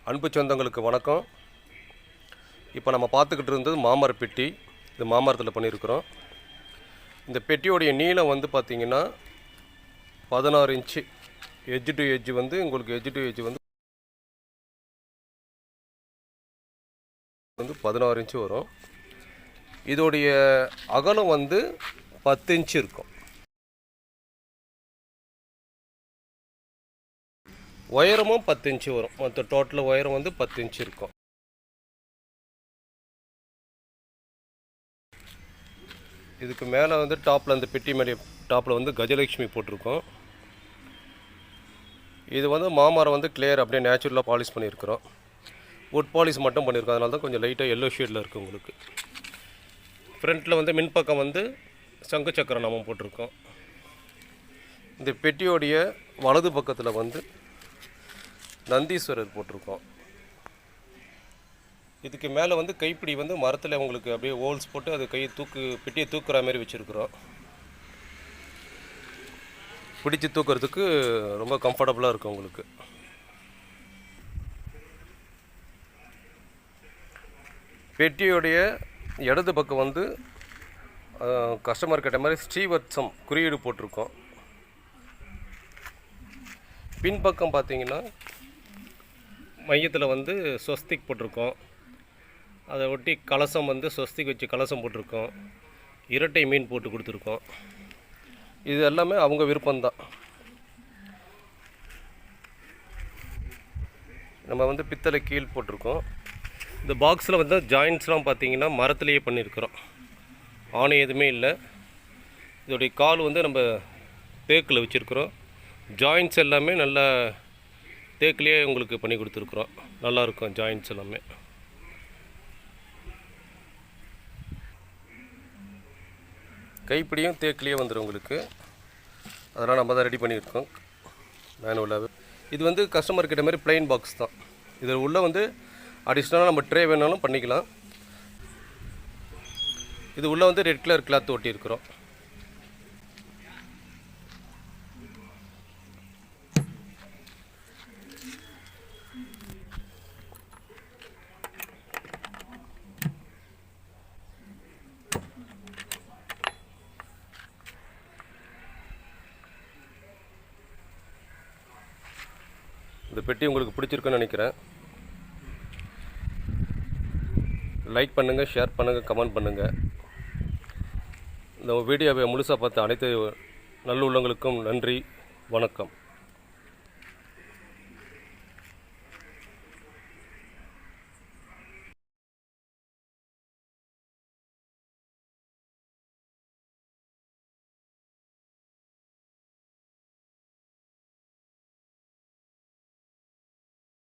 அன்பு சொந்தங்களுக்கு வணக்கம். இப்போ நம்ம பார்த்துக்கிட்டு இருந்தது மாமர பெட்டி. இது மாமரத்தில் பண்ணியிருக்கிறோம். இந்த பெட்டியோடைய நீளம் வந்து பார்த்திங்கன்னா 16 இன்ச்சு. எட்ஜ் டு எட்ஜ் வந்து உங்களுக்கு எட்ஜ் டு எட்ஜ் வந்து 16 இன்ச்சு வரும். இதோடைய அகலம் வந்து 10 இன்ச்சு இருக்கும். உயரமும் 10 இன்ச்சு வரும். மொத்த டோட்டல் உயரம் வந்து 10 இன்ச்சு இருக்கும். இதுக்கு மேலே வந்து டாப்பில் அந்த பெட்டி மேலே டாப்பில் வந்து கஜலட்சுமி போட்டிருக்கோம். இது வந்து மாமரம் வந்து கிளியர் அப்படியே நேச்சுரலாக பாலிஷ் பண்ணியிருக்கிறோம். வுட் பாலிஷ் மட்டும் பண்ணியிருக்கோம். அதனால தான் கொஞ்சம் லைட்டாக எல்லோ ஷேடில் இருக்குது உங்களுக்கு. ஃப்ரண்ட்டில் வந்து மின்பக்கம் வந்து சங்கு சக்கரம் நாமம் போட்டிருக்கோம். இந்த பெட்டியோடைய வலது பக்கத்தில் வந்து நந்தீஸ்வரர் போட்டிருக்கோம். இதுக்கு மேலே வந்து கைப்பிடி வந்து மரத்தில் உங்களுக்கு அப்படியே ஹோல்ஸ் போட்டு அது பெட்டியை தூக்குற மாதிரி வச்சுருக்குறோம். பிடிச்சி தூக்குறதுக்கு ரொம்ப கம்ஃபர்டபுளாக இருக்கும் உங்களுக்கு. பெட்டியோடைய இடது பக்கம் வந்து கஸ்டமர் கேட்ட மாதிரி ஸ்ரீவத்சம் குறியீடு போட்டிருக்கோம். பின்பக்கம் பார்த்தீங்கன்னா மையத்தில் வந்து ஸ்வஸ்திக் போட்டிருக்கோம். அதை ஒட்டி கலசம் வந்து ஸ்வஸ்திக் வச்சு கலசம் போட்டிருக்கோம். இரட்டை மீன் போட்டு கொடுத்துருக்கோம். இது எல்லாமே அவங்க விருப்பம்தான். நம்ம வந்து பித்தளை கீழ் போட்டிருக்கோம். இந்த பாக்ஸில் வந்து ஜாயின்ட்ஸ்லாம் பார்த்தீங்கன்னா மரத்துலேயே பண்ணியிருக்கிறோம். ஆணை எதுவுமே இல்லை. இதோடைய கால் வந்து நம்ம தேக்கில் வச்சுருக்குறோம். ஜாயின்ட்ஸ் எல்லாமே நல்லா தேக்கிலேயே உங்களுக்கு பண்ணி கொடுத்துருக்குறோம். நல்லாயிருக்கும் ஜாயின்ட்ஸ் எல்லாமே. கைப்பிடியும் தேக்கிலேயே வந்துடும் உங்களுக்கு. அதெல்லாம் நம்ம தான் ரெடி பண்ணியிருக்கோம் மேனுவலாகவே. இது வந்து கஸ்டமர் கிட்ட மாதிரி பிளைன் பாக்ஸ் தான். இதில் உள்ள வந்து அடிஷ்னலாக நம்ம ட்ரே வேணாலும் பண்ணிக்கலாம். இது உள்ளே வந்து ரெட் கலர் கிளாத் ஒட்டியிருக்கிறோம். இந்த பெட்டி உங்களுக்கு பிடிச்சிருக்குன்னு நினைக்கிறேன். லைக் பண்ணுங்கள், ஷேர் பண்ணுங்கள், கமெண்ட் பண்ணுங்கள். இந்த வீடியோவை முழுசாக பார்த்த அனைத்து நல்லுள்ளங்களுக்கும் நன்றி. வணக்கம்.